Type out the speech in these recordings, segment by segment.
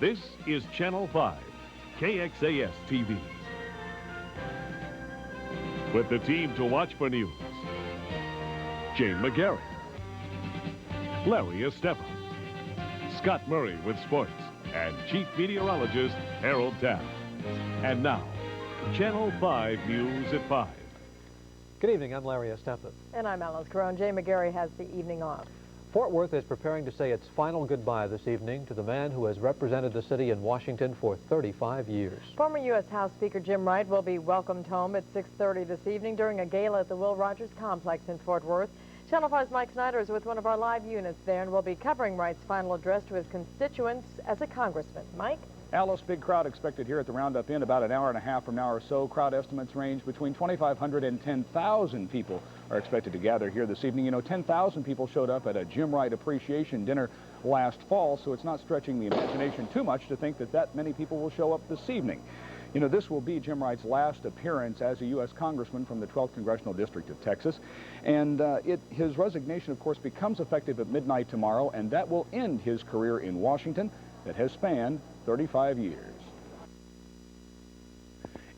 This is Channel 5, KXAS TV. With the team to watch for news, Jane McGarry, Larry Estepa, Scott Murray with sports, and Chief Meteorologist Harold Taft. And now, Channel 5 News at 5. Good evening, I'm Larry Estepa. And I'm Alyce Caron. Jane McGarry has the evening off. Fort Worth is preparing to say its final goodbye this evening to the man who has represented the city in Washington for 35 years. Former U.S. House Speaker Jim Wright will be welcomed home at 6:30 this evening during a gala at the Will Rogers Complex in Fort Worth. Channel 5's Mike Snyder is with one of our live units there and will be covering Wright's final address to his constituents as a congressman. Mike? Alice, big crowd expected here at the Roundup Inn about an hour and a half from now or so. Crowd estimates range between 2,500 and 10,000 people are expected to gather here this evening. You know, 10,000 people showed up at a Jim Wright appreciation dinner last fall, so it's not stretching the imagination too much to think that that many people will show up this evening. You know, this will be Jim Wright's last appearance as a U.S. Congressman from the 12th Congressional District of Texas. And his resignation, of course, becomes effective at midnight tomorrow, and that will end his career in Washington that has spanned 35 years.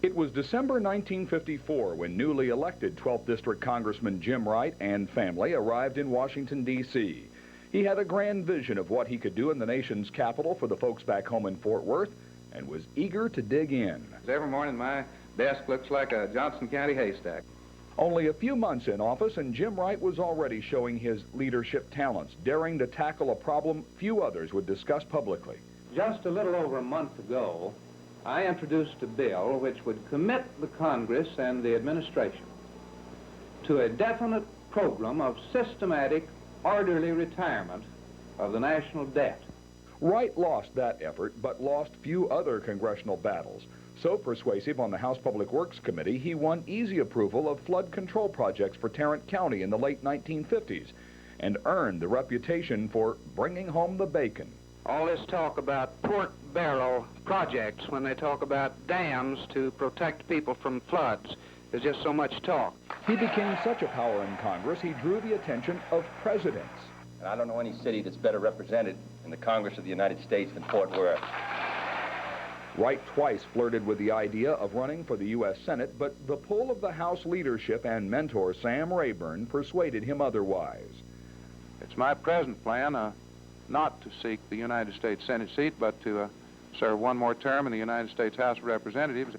It was December 1954 when newly elected 12th District Congressman Jim Wright and family arrived in Washington, D.C. He had a grand vision of what he could do in the nation's capital for the folks back home in Fort Worth and was eager to dig in. Every morning my desk looks like a Johnson County haystack. Only a few months in office and Jim Wright was already showing his leadership talents, daring to tackle a problem few others would discuss publicly. Just a little over a month ago, I introduced a bill which would commit the Congress and the administration to a definite program of systematic, orderly retirement of the national debt. Wright lost that effort, but lost few other congressional battles. So persuasive on the House Public Works Committee, he won easy approval of flood control projects for Tarrant County in the late 1950s and earned the reputation for bringing home the bacon. All this talk about pork barrel projects when they talk about dams to protect people from floods is just so much talk. He became such a power in Congress, he drew the attention of presidents. And I don't know any city that's better represented in the Congress of the United States than Fort Worth. Wright twice flirted with the idea of running for the U.S. Senate, but the pull of the House leadership and mentor Sam Rayburn persuaded him otherwise. It's my present plan not to seek the United States Senate seat, but to serve one more term in the United States House of Representatives.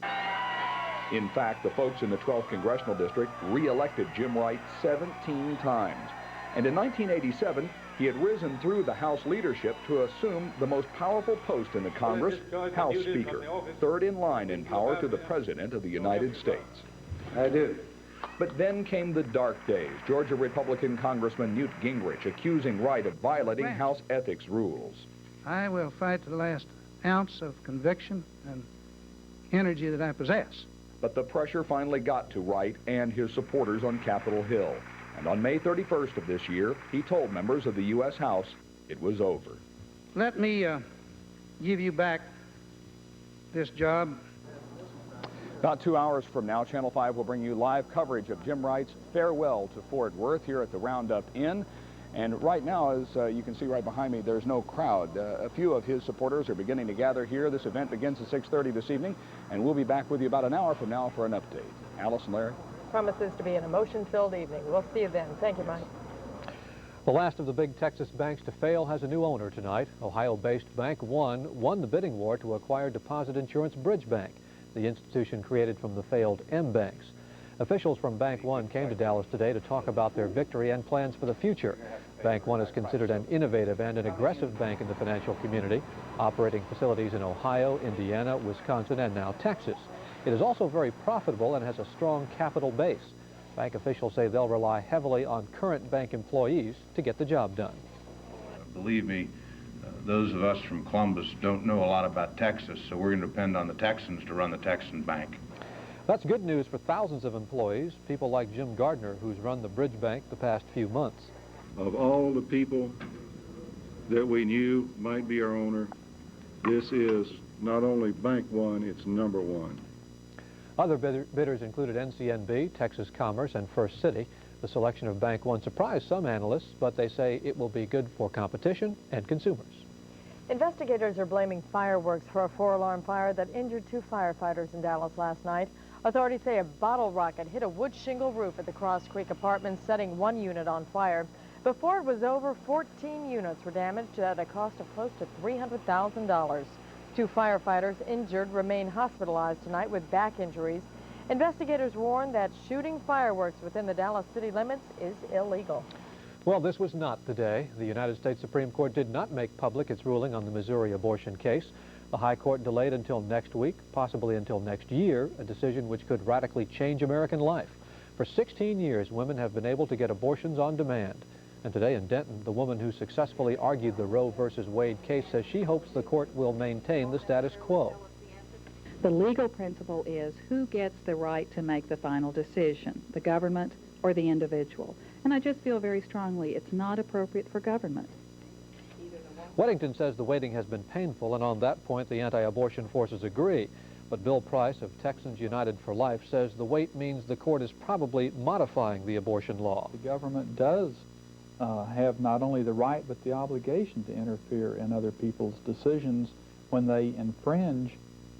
In fact, the folks in the 12th Congressional District re-elected Jim Wright 17 times. And in 1987, he had risen through the House leadership to assume the most powerful post in the Congress, House Speaker, third in line in power to the President of the United States. I do. But then came the dark days. Georgia Republican Congressman Newt Gingrich accusing Wright of violating House ethics rules. I will fight to the last ounce of conviction and energy that I possess. But the pressure finally got to Wright and his supporters on Capitol Hill. And on May 31st of this year, he told members of the U.S. House it was over. Let me give you back this job. About 2 hours from now, Channel 5 will bring you live coverage of Jim Wright's farewell to Fort Worth here at the Roundup Inn. And right now, as you can see right behind me, there's no crowd. A few of his supporters are beginning to gather here. This event begins at 6:30 this evening, and we'll be back with you about an hour from now for an update. Alice and Larry? Promises to be an emotion-filled evening. We'll see you then. Thank you, Mike. The last of the big Texas banks to fail has a new owner tonight. Ohio-based Bank One won the bidding war to acquire Deposit Insurance Bridge Bank, the institution created from the failed M banks. Officials from Bank One came to Dallas today to talk about their victory and plans for the future. Bank One is considered an innovative and an aggressive bank in the financial community, operating facilities in Ohio, Indiana, Wisconsin, and now Texas. It is also very profitable and has a strong capital base. Bank officials say they'll rely heavily on current bank employees to get the job done. Believe me, those of us from Columbus don't know a lot about Texas, so we're going to depend on the Texans to run the Texan bank. That's good news for thousands of employees, people like Jim Gardner, who's run the Bridge Bank the past few months. Of all the people that we knew might be our owner, this is not only Bank One, it's number one. Other bidders included NCNB, Texas Commerce, and First City. The selection of Bank One surprised some analysts, but they say it will be good for competition and consumers. Investigators are blaming fireworks for a 4-alarm fire that injured 2 firefighters in Dallas last night. Authorities say a bottle rocket hit a wood shingle roof at the Cross Creek Apartments, setting 1 unit on fire. Before it was over, 14 units were damaged at a cost of close to $300,000. 2 firefighters injured remain hospitalized tonight with back injuries. Investigators warn that shooting fireworks within the Dallas city limits is illegal. Well, this was not the day. The United States Supreme Court did not make public its ruling on the Missouri abortion case. The High Court delayed until next week, possibly until next year, a decision which could radically change American life. For 16 years, women have been able to get abortions on demand. And today in Denton, the woman who successfully argued the Roe versus Wade case says she hopes the court will maintain the status quo. The legal principle is who gets the right to make the final decision, the government or the individual. And I just feel very strongly it's not appropriate for government. Weddington says the waiting has been painful, and on that point the anti-abortion forces agree. But Bill Price of Texans United for Life says the wait means the court is probably modifying the abortion law. The government does have not only the right but the obligation to interfere in other people's decisions when they infringe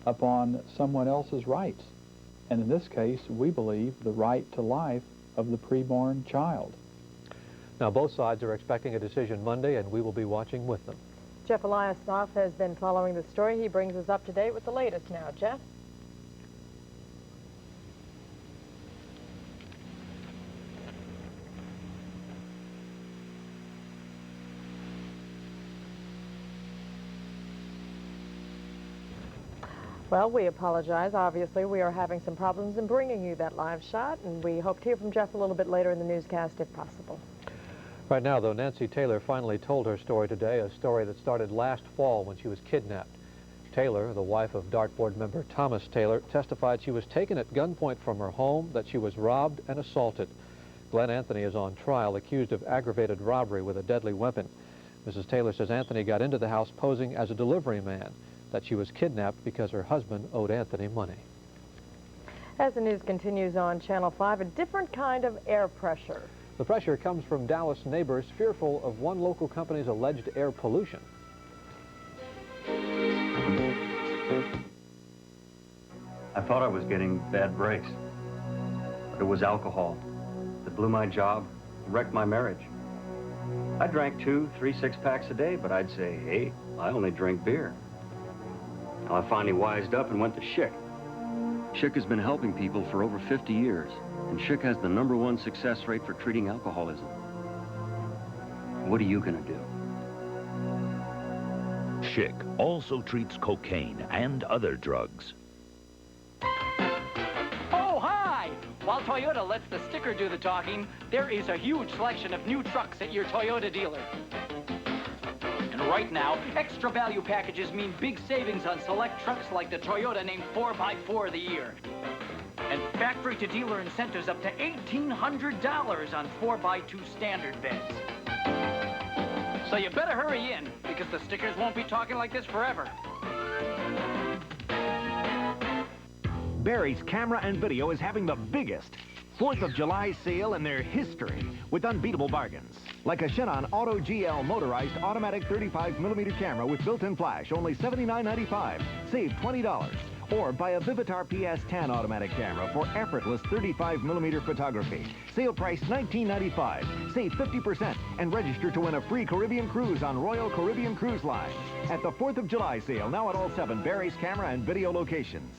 upon someone else's rights. And in this case, we believe the right to life of the preborn child. Now, both sides are expecting a decision Monday, and we will be watching with them. Jeff Alyce has been following the story. He brings us up to date with the latest now. Jeff? Well, we apologize. Obviously, we are having some problems in bringing you that live shot, and we hope to hear from Jeff a little bit later in the newscast if possible. Right now, though, Nancy Taylor finally told her story today, a story that started last fall when she was kidnapped. Taylor, the wife of Dart Board member Thomas Taylor, testified she was taken at gunpoint from her home, that she was robbed and assaulted. Glenn Anthony is on trial, accused of aggravated robbery with a deadly weapon. Mrs. Taylor says Anthony got into the house posing as a delivery man, that she was kidnapped because her husband owed Anthony money. As the news continues on Channel 5, a different kind of air pressure. The pressure comes from Dallas neighbors fearful of one local company's alleged air pollution. I thought I was getting bad breaks, but it was alcohol that blew my job, wrecked my marriage. I drank 2, 3 six-packs a day, but I'd say, hey, I only drink beer. Now I finally wised up and went to Schick. Schick has been helping people for over 50 years, and Schick has the #1 success rate for treating alcoholism. What are you gonna do? Schick also treats cocaine and other drugs. Oh, hi! While Toyota lets the sticker do the talking, there is a huge selection of new trucks at your Toyota dealer. And right now, extra value packages mean big savings on select trucks like the Toyota named 4x4 of the year. And factory-to-dealer incentives up to $1,800 on 4x2 standard beds. So you better hurry in, because the stickers won't be talking like this forever. Barry's Camera and Video is having the biggest 4th of July sale in their history with unbeatable bargains. Like a Shannon Auto GL motorized automatic 35mm camera with built-in flash, only $79.95. Save $20. Or buy a Vivitar PS10 automatic camera for effortless 35mm photography. Sale price $19.95. Save 50% and register to win a free Caribbean cruise on Royal Caribbean Cruise Line. At the 4th of July sale, now at all 7 Barry's Camera and Video locations.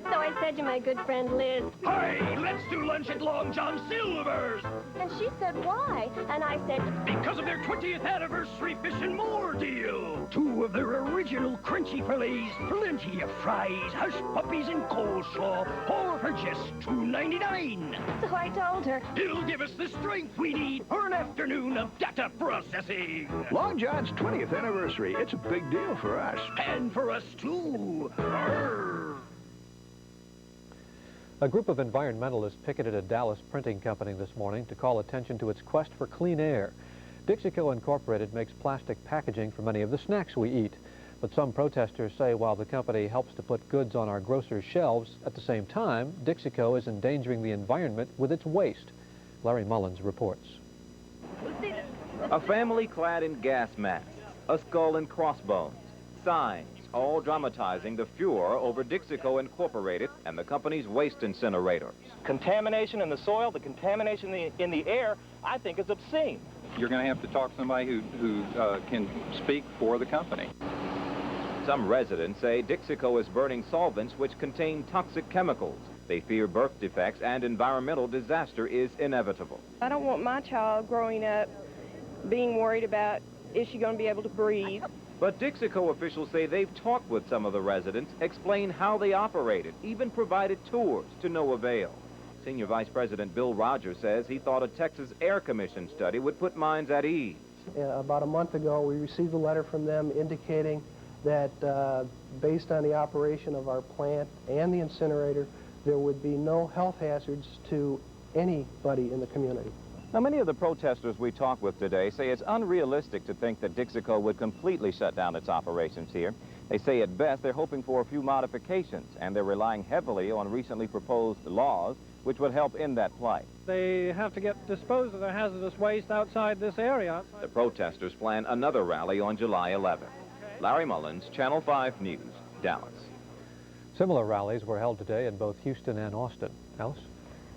So I said to my good friend Liz, Hey, let's do lunch at Long John Silver's. And she said, why? And I said, Because of their 20th anniversary fish and more deal. 2 of their original crunchy fillets, plenty of fries, hush puppies, and coleslaw, all for just $2.99. So I told her, It'll give us the strength we need for an afternoon of data processing. Long John's 20th anniversary. It's a big deal for us. And for us, too. Arr. A group of environmentalists picketed a Dallas printing company this morning to call attention to its quest for clean air. Dixico Incorporated makes plastic packaging for many of the snacks we eat. But some protesters say while the company helps to put goods on our grocers' shelves, at the same time, Dixico is endangering the environment with its waste. Larry Mullins reports. A family clad in gas masks, a skull and crossbones, signs, all dramatizing the furor over Dixico Incorporated and the company's waste incinerator. Contamination in the soil, the contamination in the air, I think is obscene. You're going to have to talk to somebody who can speak for the company. Some residents say Dixico is burning solvents which contain toxic chemicals. They fear birth defects and environmental disaster is inevitable. I don't want my child growing up being worried about, is she going to be able to breathe? But Dixico officials say they've talked with some of the residents, explained how they operated, even provided tours to no avail. Senior Vice President Bill Rogers says he thought a Texas Air Commission study would put minds at ease. About a month ago, we received a letter from them indicating that based on the operation of our plant and the incinerator, there would be no health hazards to anybody in the community. Now, many of the protesters we talked with today say it's unrealistic to think that Dixico would completely shut down its operations here. They say at best they're hoping for a few modifications, and they're relying heavily on recently proposed laws which would help end that plight. They have to dispose of their hazardous waste outside this area. The protesters plan another rally on July 11th. Larry Mullins, Channel 5 News, Dallas. Similar rallies were held today in both Houston and Austin. Alice?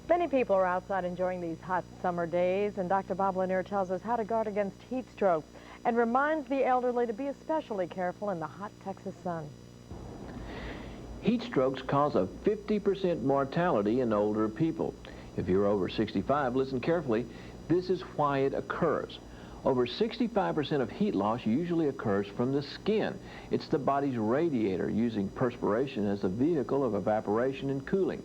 Many people are outside enjoying these hot summer days, and Dr. Bob Lanier tells us how to guard against heat stroke and reminds the elderly to be especially careful in the hot Texas sun. Heat strokes cause a 50% mortality in older people. If you're over 65, listen carefully. This is why it occurs. Over 65% of heat loss usually occurs from the skin. It's the body's radiator using perspiration as a vehicle of evaporation and cooling.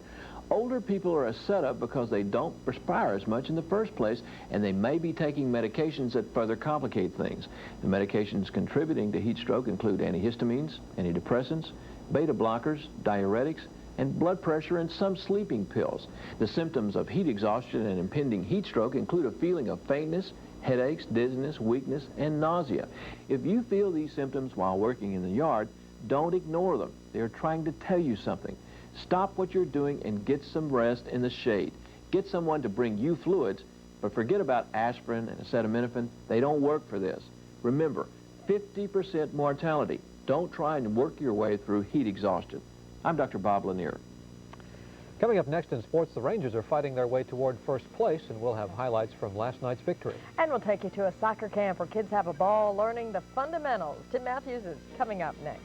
Older people are a setup because they don't perspire as much in the first place, and they may be taking medications that further complicate things. The medications contributing to heat stroke include antihistamines, antidepressants, beta blockers, diuretics, and blood pressure and some sleeping pills. The symptoms of heat exhaustion and impending heat stroke include a feeling of faintness, headaches, dizziness, weakness, and nausea. If you feel these symptoms while working in the yard, don't ignore them. They're trying to tell you something. Stop what you're doing and get some rest in the shade. Get someone to bring you fluids, but forget about aspirin and acetaminophen. They don't work for this. Remember, 50% mortality. Don't try and work your way through heat exhaustion. I'm Dr. Bob Lanier. Coming up next in sports, the Rangers are fighting their way toward first place, and we'll have highlights from last night's victory. And we'll take you to a soccer camp where kids have a ball learning the fundamentals. Tim Matthews is coming up next.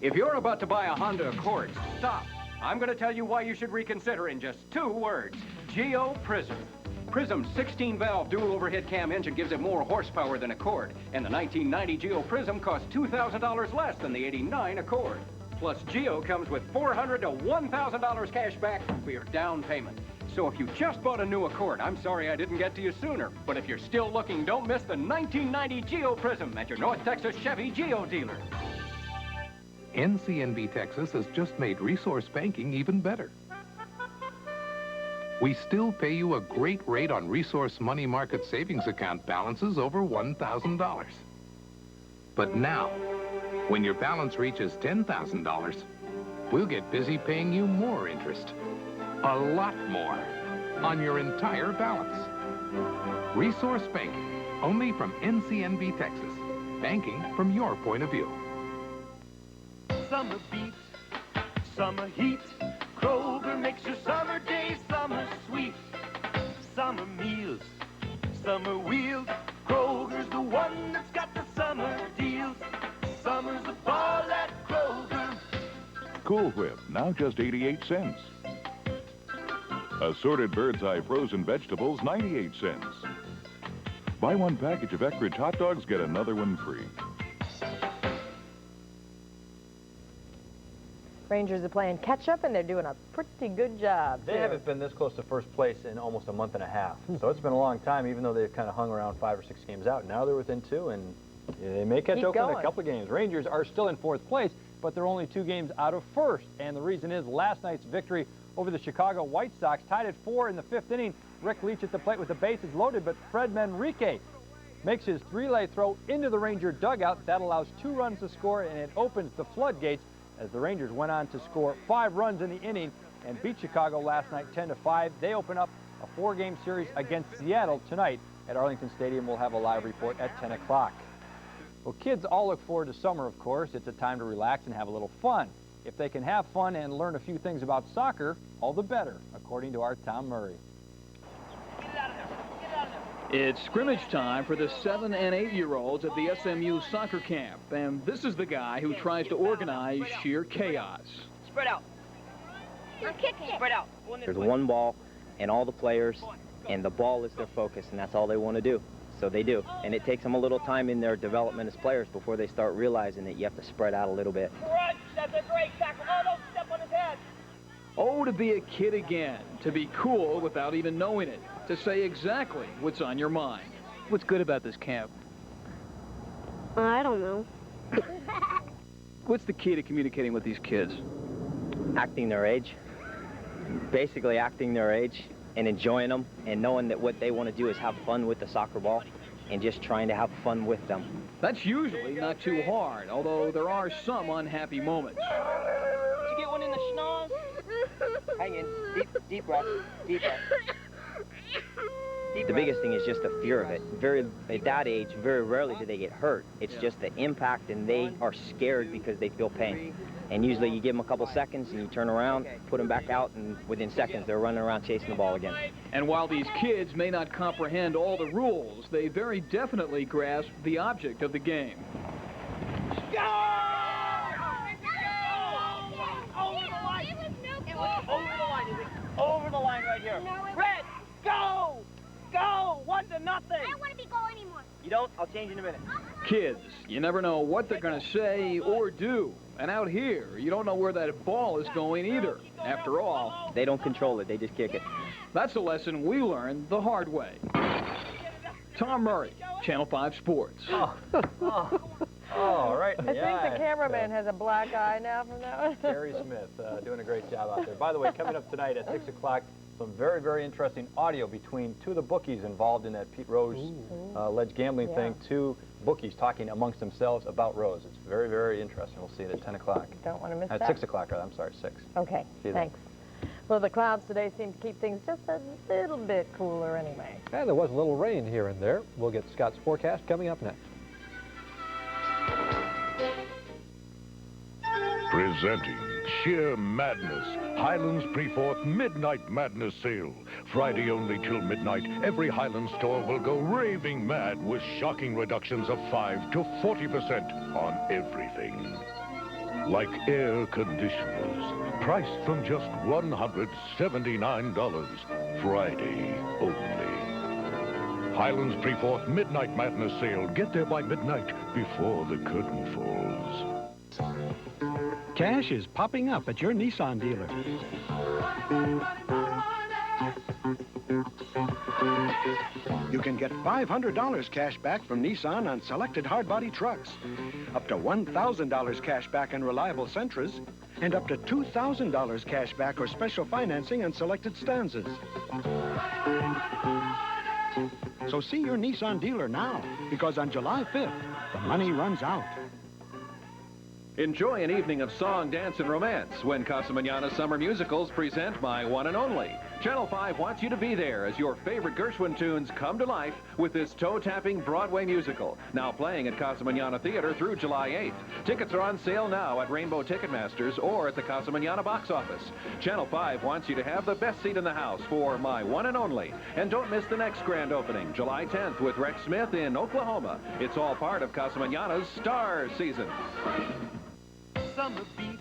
If you're about to buy a Honda Accord, stop. I'm going to tell you why you should reconsider in just 2 words. Geo Prism. Prism's 16-valve dual overhead cam engine gives it more horsepower than Accord, and the 1990 Geo Prism costs $2,000 less than the '89 Accord. Plus, Geo comes with $400 to $1,000 cash back for your down payment. So if you just bought a new Accord, I'm sorry I didn't get to you sooner. But if you're still looking, don't miss the 1990 Geo Prism at your North Texas Chevy Geo dealer. NCNB Texas has just made resource banking even better. We still pay you a great rate on resource money market savings account balances over $1,000. But now, when your balance reaches $10,000, we'll get busy paying you more interest. A lot more on your entire balance. Resource banking, only from NCNB Texas. Banking from your point of view. Summer beat, summer heat. Kroger makes your summer days summer sweet. Summer meals, summer wheels. Kroger's the one that's got the summer deals. Summer's the ball at Kroger. Cool Whip, now just 88 cents. Assorted Bird's Eye frozen vegetables, 98 cents. Buy one package of Eckrich hot dogs, get another one free. Rangers are playing catch-up, and they're doing a pretty good job, They haven't been this close to first place in almost a month and a half. So it's been a long time, even though they've kind of hung around 5 or 6 games out. Now they're within 2, and they may catch Oakland in a couple of games. Rangers are still in 4th place, but they're only 2 games out of 1st. And the reason is last night's victory over the Chicago White Sox tied at 4 in the 5th inning. Rick Leach at the plate with the bases loaded, but Fred Manrique makes his 3-lay throw into the Ranger dugout. That allows 2 runs to score, and it opens the floodgates as the Rangers went on to score 5 runs in the inning and beat Chicago last night 10-5. They open up a 4-game series against Seattle tonight at Arlington Stadium. We'll have a live report at 10 o'clock. Well, kids all look forward to summer, of course. It's a time to relax and have a little fun. If they can have fun and learn a few things about soccer, all the better, according to our Tom Murray. It's scrimmage time for the 7- and 8-year-olds at the SMU soccer camp, and this is the guy who tries to organize sheer chaos. Spread out. Spread out. There's one ball and all the players, and the ball is their focus, and that's all they want to do. So they do, and it takes them a little time in their development as players before they start realizing that you have to spread out a little bit. That's a great tackle. Oh, no, step on his head. Oh, to be a kid again, to be cool without even knowing it, to say exactly what's on your mind. What's good about this camp? I don't know. What's the key to communicating with these kids? Acting their age. Basically acting their age and enjoying them and knowing that what they want to do is have fun with the soccer ball and just trying to have fun with them. That's usually not too hard, although there are some unhappy moments. Did you get one in the schnoz? Hang in. Deep breath. Deep breath. The biggest thing is just the fear of it. At that age, very rarely do they get hurt. It's just the impact, and they are scared because they feel pain. And usually you give them a couple seconds and you turn around, put them back out, and within seconds they're running around chasing the ball again. And while these kids may not comprehend all the rules, they very definitely grasp the object of the game. Go! Over the line. It was over the line. It was over the line right here. Red, go! Go! 1-0. I don't want to be goal anymore. You don't? I'll change in a minute. Kids, you never know what they're going to say or do. And out here, you don't know where that ball is going either. After all, they don't control it. They just kick it. That's a lesson we learned the hard way. Tom Murray, Channel 5 Sports. Oh, right in the I think the cameraman has a black eye now from that one. Gary Smith doing a great job out there. By the way, coming up tonight at 6 o'clock, some very, very interesting audio between two of the bookies involved in that Pete Rose alleged gambling thing. Two bookies talking amongst themselves about Rose. It's very, very interesting. We'll see it at 10 o'clock. Don't want to miss that. At 6 o'clock, I'm sorry, 6. Okay, thanks. Well, the clouds today seem to keep things just a little bit cooler anyway. And there was a little rain here and there. We'll get Scott's forecast coming up next. Presenting Sheer Madness, Highlands Pre-4th Midnight Madness Sale. Friday only till midnight, every Highlands store will go raving mad with shocking reductions of 5 to 40% on everything. Like air conditioners, priced from just $179. Friday only. Highlands Pre-4th Midnight Madness Sale. Get there by midnight before the curtain falls. Cash is popping up at your Nissan dealer. You can get $500 cash back from Nissan on selected hardbody trucks, up to $1,000 cash back on reliable Sentras, and up to $2,000 cash back or special financing on selected Stanzas. So see your Nissan dealer now, because on July 5th, the money runs out. Enjoy an evening of song, dance, and romance when Casa Manana Summer Musicals present My One and Only. Channel 5 wants you to be there as your favorite Gershwin tunes come to life with this toe-tapping Broadway musical. Now playing at Casa Manana Theatre through July 8th. Tickets are on sale now at Rainbow Ticketmasters or at the Casa Manana box office. Channel 5 wants you to have the best seat in the house for My One and Only. And don't miss the next grand opening, July 10th with Rex Smith in Oklahoma. It's all part of Casa Manana's Star Season. Summer beat,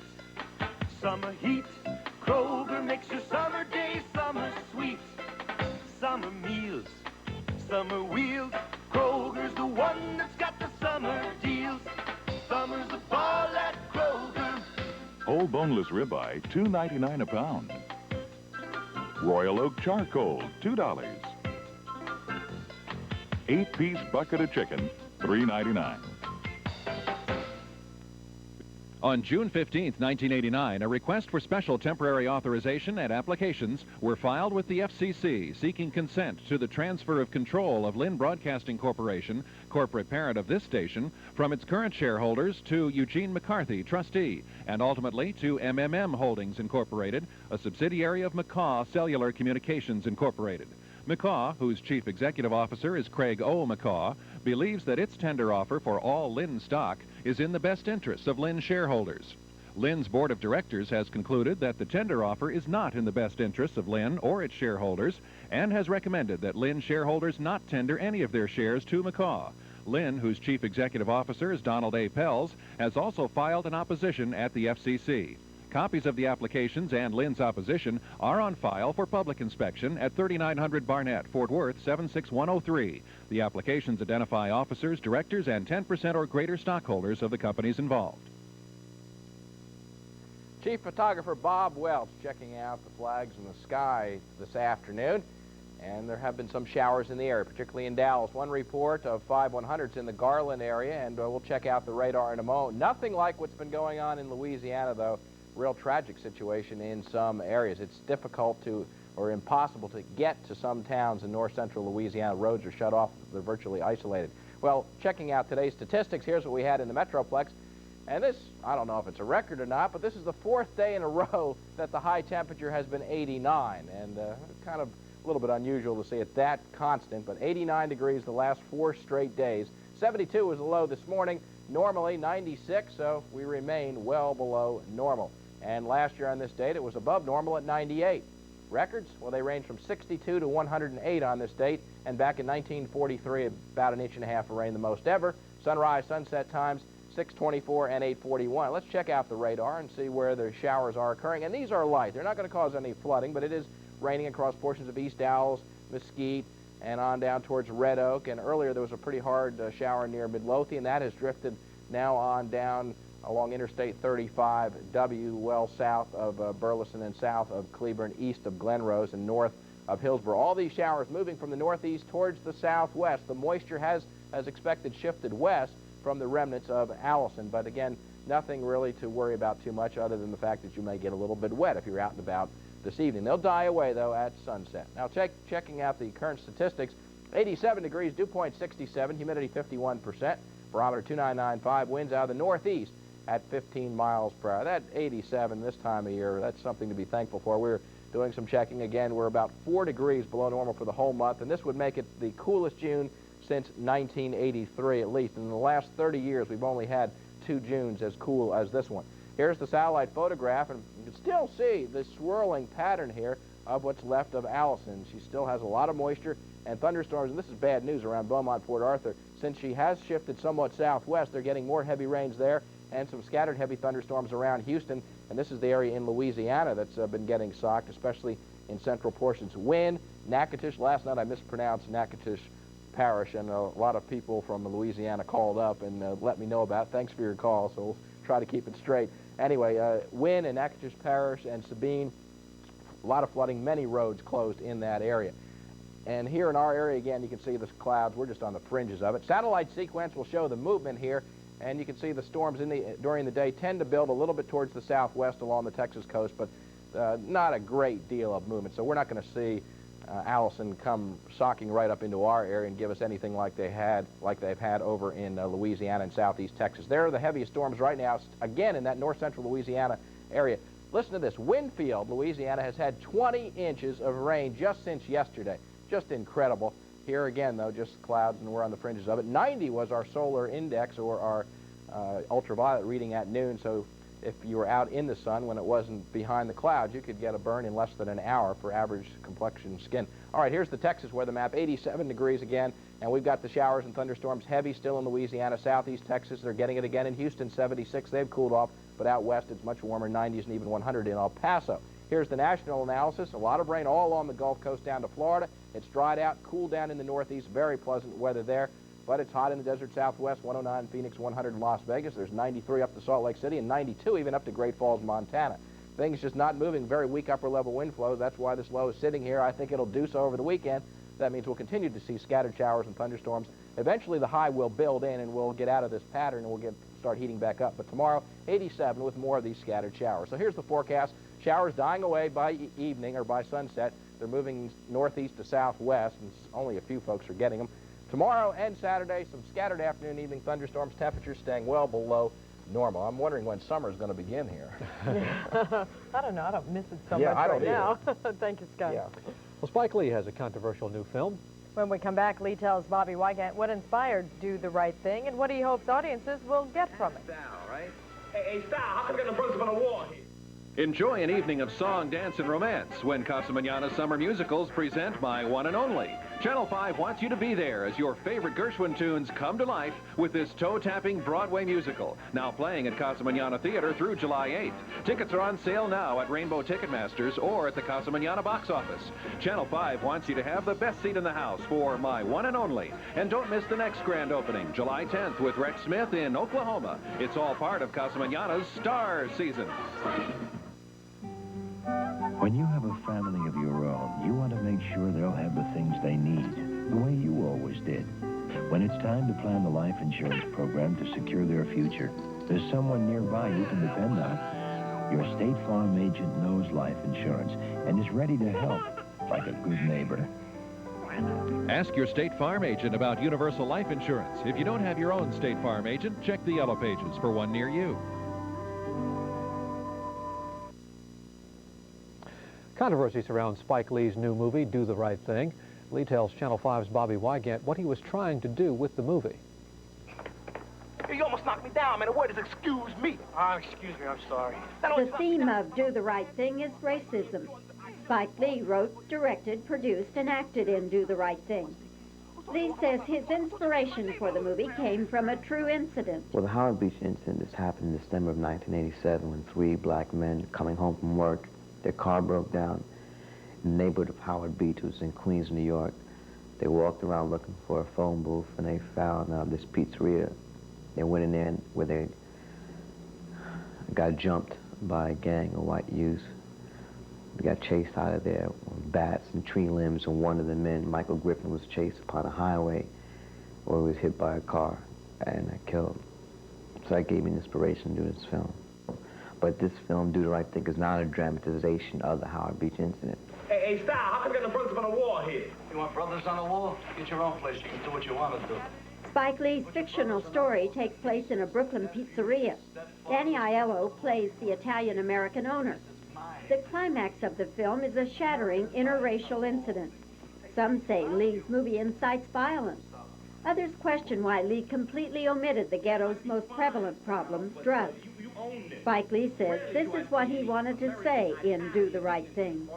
summer heat. Kroger makes your summer days summer sweet. Summer meals, summer wheels. Kroger's the one that's got the summer deals. Summer's the ball at Kroger. Whole boneless ribeye, $2.99 a pound. Royal Oak charcoal, $2. 8-piece bucket of chicken, $3.99. On June 15, 1989, a request for special temporary authorization and applications were filed with the FCC seeking consent to the transfer of control of Lynn Broadcasting Corporation, corporate parent of this station, from its current shareholders to Eugene McCarthy, trustee, and ultimately to MMM Holdings Incorporated, a subsidiary of McCaw Cellular Communications Incorporated. McCaw, whose chief executive officer is Craig O. McCaw, believes that its tender offer for all Lynn stock is in the best interests of Lynn shareholders. Lynn's board of directors has concluded that the tender offer is not in the best interests of Lynn or its shareholders and has recommended that Lynn shareholders not tender any of their shares to McCaw. Lynn, whose chief executive officer is Donald A. Pelz, has also filed an opposition at the FCC. Copies of the applications and Lynn's opposition are on file for public inspection at 3900 Barnett, Fort Worth, 76103. The applications identify officers, directors, and 10% or greater stockholders of the companies involved. Chief photographer Bob Welch checking out the flags in the sky this afternoon. And there have been some showers in the area, particularly in Dallas. One report of 5100s in the Garland area, and we'll check out the radar in a moment. Nothing like what's been going on in Louisiana, though. Real tragic situation in some areas. It's difficult to, or impossible to get to some towns in north-central Louisiana. Roads are shut off. They're virtually isolated. Well, checking out today's statistics, here's what we had in the Metroplex. And this, I don't know if it's a record or not, but this is the fourth day in a row that the high temperature has been 89. And kind of a little bit unusual to see it that constant, but 89 degrees the last 4 straight days. 72 was the low this morning. Normally 96, so we remain well below normal. And last year on this date, it was above normal at 98. Records? Well, they range from 62 to 108 on this date, and back in 1943, about 1.5 inches of rain, the most ever. Sunrise, sunset times, 6:24 and 8:41. Let's check out the radar and see where the showers are occurring. And these are light. They're not going to cause any flooding, but it is raining across portions of East Dalles, Mesquite, and on down towards Red Oak. And earlier there was a pretty hard shower near Midlothian. That has drifted now on down along Interstate 35W, well south of Burleson and south of Cleburne, east of Glenrose and north of Hillsborough. All these showers moving from the northeast towards the southwest. The moisture has, as expected, shifted west from the remnants of Allison. But again, nothing really to worry about too much other than the fact that you may get a little bit wet if you're out and about this evening. They'll die away, though, at sunset. Now, checking out the current statistics, 87 degrees, dew point 67, humidity 51%, barometer 2995, winds out of the northeast at 15 miles per hour. That 87 this time of year, that's something to be thankful for. We're doing some checking again. We're about 4 degrees below normal for the whole month, and this would make it the coolest June since 1983 at least. In the last 30 years, we've only had 2 Junes as cool as this one. Here's the satellite photograph, and you can still see the swirling pattern here of what's left of Allison. She still has a lot of moisture and thunderstorms, and this is bad news around Beaumont, Port Arthur. Since she has shifted somewhat southwest, they're getting more heavy rains there and some scattered heavy thunderstorms around Houston, and this is the area in Louisiana that's been getting socked, especially in central portions. Wynn, Natchitoches, last night I mispronounced Natchitoches Parish, and a lot of people from Louisiana called up and let me know about it. Thanks for your call, so we'll try to keep it straight. Anyway, Wynn and Natchitoches Parish and Sabine, a lot of flooding, many roads closed in that area. And here in our area, again, you can see the clouds. We're just on the fringes of it. Satellite sequence will show the movement here, and you can see the storms during the day tend to build a little bit towards the southwest along the Texas coast, but not a great deal of movement. So we're not going to see Allison come socking right up into our area and give us anything like they've had over in Louisiana and southeast Texas. There are the heaviest storms right now, again, in that north-central Louisiana area. Listen to this. Winfield, Louisiana, has had 20 inches of rain just since yesterday. Just incredible. Here again, though, just clouds, and we're on the fringes of it. 90 was our solar index, or our ultraviolet reading at noon, so if you were out in the sun when it wasn't behind the clouds, you could get a burn in less than an hour for average complexion skin. All right, here's the Texas weather map. 87 degrees again, and we've got the showers and thunderstorms heavy still in Louisiana, southeast Texas. They're getting it again in Houston, 76. They've cooled off, but out west it's much warmer, 90s and even 100 in El Paso. Here's the national analysis. A lot of rain all along the Gulf Coast down to Florida. It's dried out, cooled down in the northeast. Very pleasant weather there. But it's hot in the desert southwest, 109 in Phoenix, 100 in Las Vegas. There's 93 up to Salt Lake City and 92 even up to Great Falls, Montana. Things just not moving. Very weak upper-level wind flow. That's why this low is sitting here. I think it'll do so over the weekend. That means we'll continue to see scattered showers and thunderstorms. Eventually the high will build in and we'll get out of this pattern and we'll start heating back up. But tomorrow, 87 with more of these scattered showers. So here's the forecast. Showers dying away by evening or by sunset. They're moving northeast to southwest, and only a few folks are getting them. Tomorrow and Saturday, some scattered afternoon, evening thunderstorms, temperatures staying well below normal. I'm wondering when summer's going to begin here. I don't know. I don't miss it so much I don't right now. Thank you, Scott. Yeah. Well, Spike Lee has a controversial new film. When we come back, Lee tells Bobby Wygant what inspired Do the Right Thing and what he hopes audiences will get from it. Right? Hey, Sal, how come we got no brothers on the wall here? Enjoy an evening of song, dance, and romance when Casa Manana Summer Musicals present My One and Only. Channel 5 wants you to be there as your favorite Gershwin tunes come to life with this toe-tapping Broadway musical. Now playing at Casa Manana Theatre through July 8th. Tickets are on sale now at Rainbow Ticketmasters or at the Casa Manana box office. Channel 5 wants you to have the best seat in the house for My One and Only. And don't miss the next grand opening, July 10th with Rex Smith in Oklahoma. It's all part of Casa Manana's Star Season. When you have a family of your own, you want to make sure they'll have the things they need, the way you always did. When it's time to plan the life insurance program to secure their future, there's someone nearby you can depend on. Your State Farm agent knows life insurance and is ready to help, like a good neighbor. Ask your State Farm agent about universal life insurance. If you don't have your own State Farm agent, check the Yellow Pages for one near you. Controversy surrounds Spike Lee's new movie, Do the Right Thing. Lee tells Channel 5's Bobby Wygant what he was trying to do with the movie. You almost knocked me down, man. The word is excuse me. Excuse me, I'm sorry. The theme of Do the Right Thing is racism. Spike Lee wrote, directed, produced, and acted in Do the Right Thing. Lee says his inspiration for the movie came from a true incident. Well, the Howard Beach incident this happened in December of 1987 when three black men coming home from work, their car broke down in the neighborhood of Howard Beach, which was in Queens, New York. They walked around looking for a phone booth, and they found this pizzeria. They went in there where they got jumped by a gang of white youths. They got chased out of there with bats and tree limbs, and one of the men, Michael Griffin, was chased upon a highway where he was hit by a car and killed. So that gave me an inspiration to do this film. But this film, Do the Right Thing, is not a dramatization of the Howard Beach incident. Hey, Sal, how come we got no brothers on the wall here? You want brothers on the wall? Get your own place. You can do what you want to do. Spike Lee's fictional story takes place in a Brooklyn pizzeria. Danny Aiello plays the Italian-American owner. The climax of the film is a shattering interracial incident. Some say Lee's movie incites violence. Others question why Lee completely omitted the ghetto's most prevalent problem, drugs. Spike Lee says this is what he wanted to say in Do the Right Thing.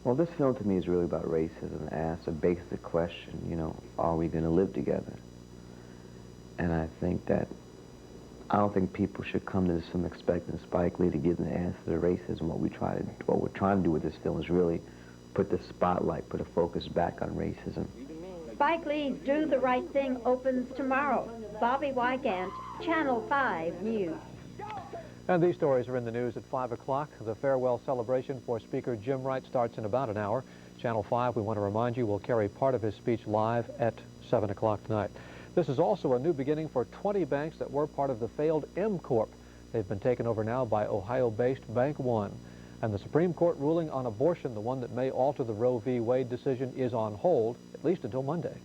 Well, this film to me is really about racism. It asks a basic question, are we going to live together? And I think that I don't think people should come to this film expecting Spike Lee to give them the answer to racism. What we're trying to do with this film is really put the spotlight, put a focus back on racism. Spike Lee's Do the Right Thing opens tomorrow. Bobby Wygant, Channel 5 News. And these stories are in the news at 5 o'clock. The farewell celebration for Speaker Jim Wright starts in about an hour. Channel 5, we want to remind you, will carry part of his speech live at 7 o'clock tonight. This is also a new beginning for 20 banks that were part of the failed M Corp. They've been taken over now by Ohio-based Bank One. And the Supreme Court ruling on abortion, the one that may alter the Roe v. Wade decision, is on hold, at least until Monday.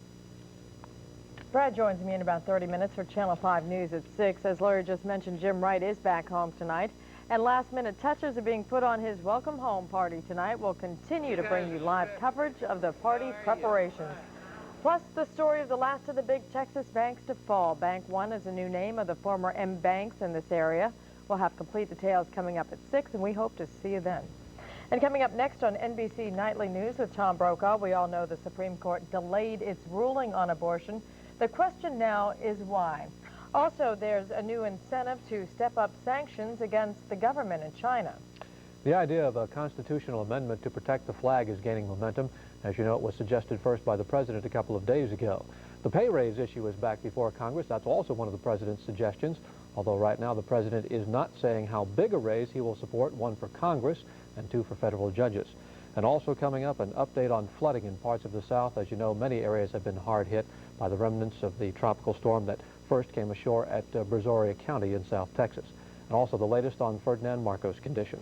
Brad joins me in about 30 minutes for Channel 5 News at 6. As Larry just mentioned, Jim Wright is back home tonight. And last-minute touches are being put on his welcome home party tonight. We'll continue to bring you live coverage of the party preparations. Plus, the story of the last of the big Texas banks to fall. Bank One is a new name of the former M banks in this area. We'll have complete details coming up at 6, and we hope to see you then. And coming up next on NBC Nightly News with Tom Brokaw, we all know the Supreme Court delayed its ruling on abortion. The question now is why. Also, there's a new incentive to step up sanctions against the government in China. The idea of a constitutional amendment to protect the flag is gaining momentum. As you know, it was suggested first by the president a couple of days ago. The pay raise issue is back before Congress. That's also one of the president's suggestions, although right now the president is not saying how big a raise he will support, one for Congress and two for federal judges. And also coming up, an update on flooding in parts of the South. As you know, many areas have been hard hit by the remnants of the tropical storm that first came ashore at Brazoria County in South Texas. And also the latest on Ferdinand Marcos' condition.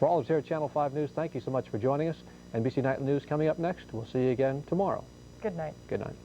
For all of us here at Channel 5 News, thank you so much for joining us. NBC Nightly News coming up next. We'll see you again tomorrow. Good night. Good night.